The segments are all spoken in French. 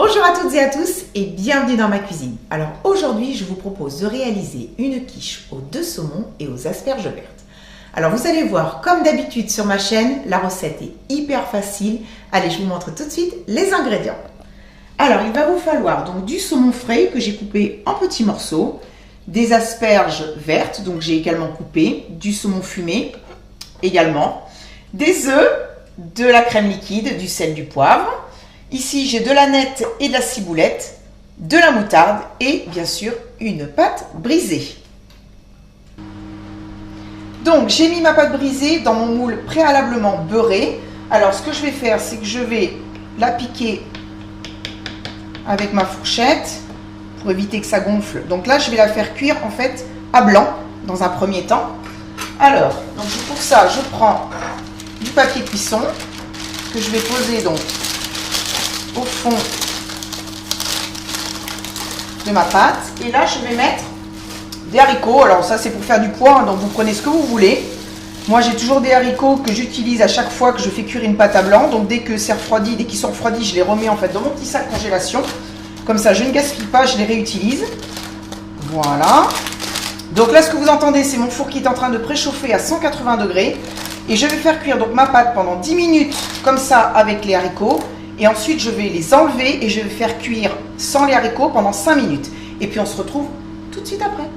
Bonjour à toutes et à tous et bienvenue dans ma cuisine. Alors aujourd'hui je vous propose de réaliser une quiche aux 2 saumons et aux asperges vertes. Alors vous allez voir comme d'habitude sur ma chaîne, la recette est hyper facile. Allez, je vous montre tout de suite les ingrédients. Alors il va vous falloir donc du saumon frais que j'ai coupé en petits morceaux, des asperges vertes, donc j'ai également coupé, du saumon fumé également, des œufs, de la crème liquide, du sel, du poivre. Ici, j'ai de l'aneth et de la ciboulette, de la moutarde et bien sûr une pâte brisée. Donc, j'ai mis ma pâte brisée dans mon moule préalablement beurré. Alors, ce que je vais faire, c'est que je vais la piquer avec ma fourchette pour éviter que ça gonfle. Donc là, je vais la faire cuire en fait à blanc dans un premier temps. Alors, donc pour ça, je prends du papier cuisson que je vais poser donc au fond de ma pâte. Et là, je vais mettre des haricots. Alors ça, c'est pour faire du poids, hein, donc vous prenez ce que vous voulez. Moi, j'ai toujours des haricots que j'utilise à chaque fois que je fais cuire une pâte à blanc. Donc dès que c'est refroidi, dès qu'ils sont refroidis, je les remets en fait dans mon petit sac congélation. Comme ça, je ne gaspille pas, je les réutilise. Voilà. Donc là, ce que vous entendez, c'est mon four qui est en train de préchauffer à 180 degrés. Et je vais faire cuire donc ma pâte pendant 10 minutes comme ça avec les haricots. Et ensuite, je vais les enlever et je vais faire cuire sans les haricots pendant 5 minutes. Et puis, on se retrouve tout de suite après.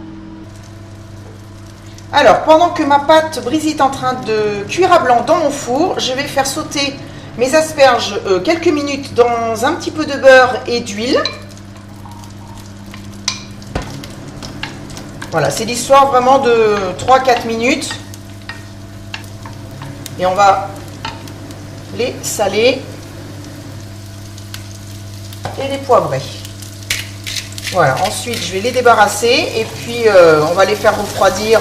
Alors, pendant que ma pâte brisée est en train de cuire à blanc dans mon four, je vais faire sauter mes asperges quelques minutes dans un petit peu de beurre et d'huile. Voilà, c'est l'histoire vraiment de 3-4 minutes. Et on va les saler et les poivrer. Voilà, ensuite je vais les débarrasser et puis on va les faire refroidir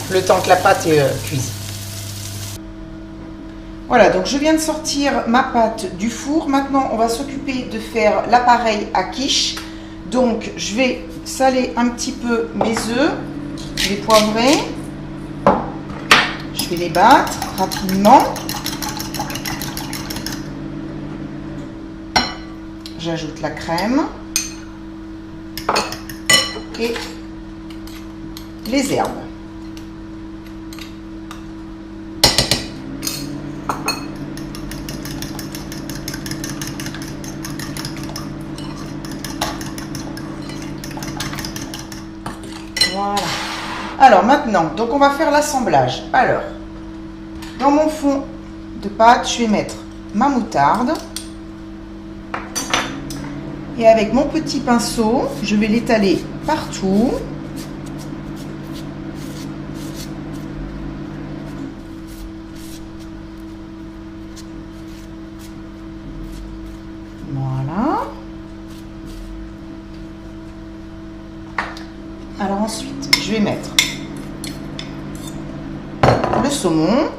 le temps que la pâte est cuise. Voilà, donc je viens de sortir ma pâte du four. Maintenant, on va s'occuper de faire l'appareil à quiche. Donc, je vais saler un petit peu mes œufs, les poivrer. Je vais les battre rapidement. J'ajoute la crème et les herbes. Voilà. Alors maintenant, donc on va faire l'assemblage. Alors, dans mon fond de pâte, je vais mettre ma moutarde. Et avec mon petit pinceau, je vais l'étaler partout. Voilà. Alors ensuite, je vais mettre le saumon.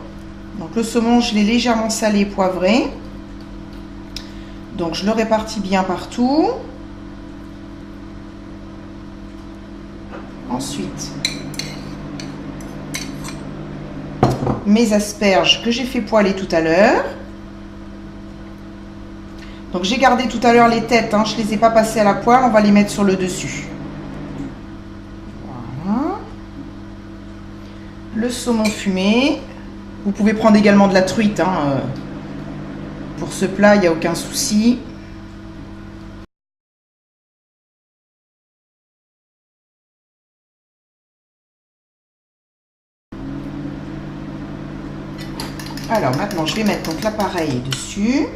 Donc le saumon, je l'ai légèrement salé et poivré. Donc je le répartis bien partout. Ensuite, mes asperges que j'ai fait poêler tout à l'heure. Donc j'ai gardé tout à l'heure les têtes, hein, je ne les ai pas passées à la poêle, on va les mettre sur le dessus. Voilà. Le saumon fumé. Vous pouvez prendre également de la truite, hein, pour ce plat, il n'y a aucun souci. Alors maintenant, je vais mettre donc l'appareil dessus.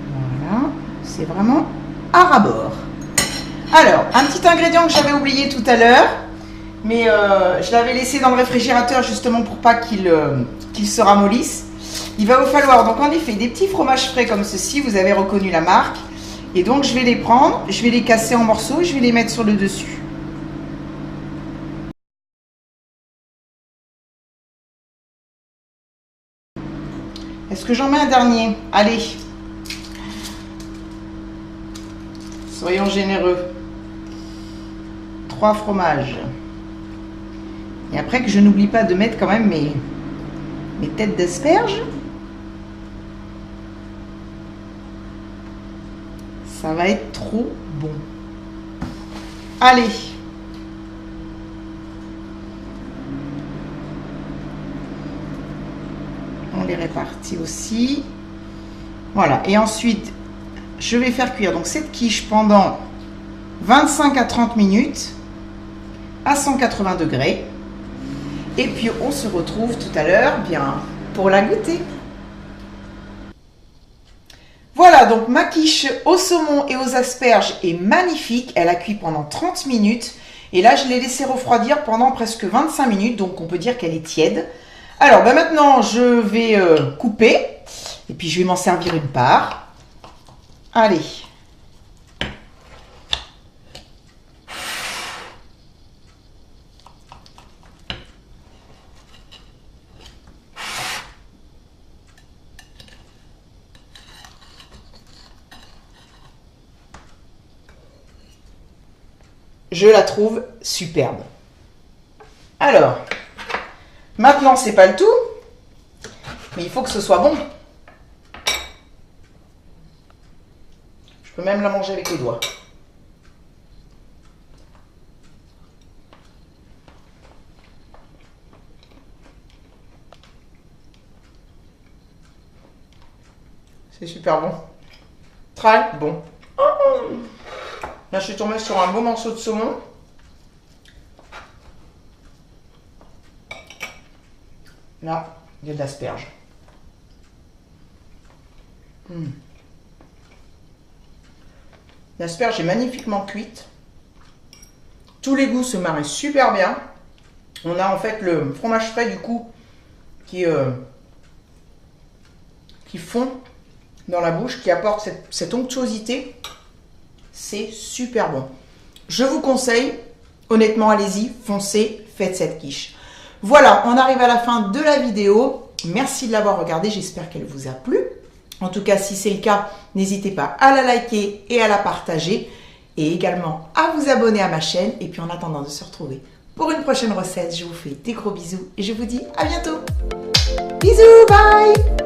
Voilà, c'est vraiment à ras-bord. Alors, un petit ingrédient que j'avais oublié tout à l'heure, mais je l'avais laissé dans le réfrigérateur justement pour pas qu'il se ramollisse. Il va vous falloir donc en effet des petits fromages frais comme ceci, vous avez reconnu la marque. Et donc je vais les prendre, je vais les casser en morceaux et je vais les mettre sur le dessus. Est-ce que j'en mets un dernier? Allez. Soyons généreux. 3 fromages. Et après que je n'oublie pas de mettre quand même mes têtes d'asperges. Ça va être trop bon. Allez. On les répartit aussi. Voilà. Et ensuite, je vais faire cuire donc cette quiche pendant 25 à 30 minutes à 180 degrés. Et puis on se retrouve tout à l'heure bien pour la goûter. Voilà, donc ma quiche au saumon et aux asperges est magnifique. Elle a cuit pendant 30 minutes. Et là, je l'ai laissée refroidir pendant presque 25 minutes. Donc on peut dire qu'elle est tiède. Alors maintenant, je vais couper. Et puis je vais m'en servir une part. Allez. Je la trouve superbe. Alors, maintenant, c'est pas le tout, mais il faut que ce soit bon. Je peux même la manger avec les doigts. C'est super bon. Très bon. Là, je suis tombée sur un beau morceau de saumon. Là, il y a de l'asperge. L'asperge est magnifiquement cuite. Tous les goûts se marient super bien. On a en fait le fromage frais du coup qui fond dans la bouche, qui apporte cette onctuosité. C'est super bon. Je vous conseille, honnêtement, allez-y, foncez, faites cette quiche. Voilà, on arrive à la fin de la vidéo. Merci de l'avoir regardée, j'espère qu'elle vous a plu. En tout cas, si c'est le cas, n'hésitez pas à la liker et à la partager. Et également à vous abonner à ma chaîne. Et puis en attendant de se retrouver pour une prochaine recette, je vous fais des gros bisous et je vous dis à bientôt. Bisous, bye!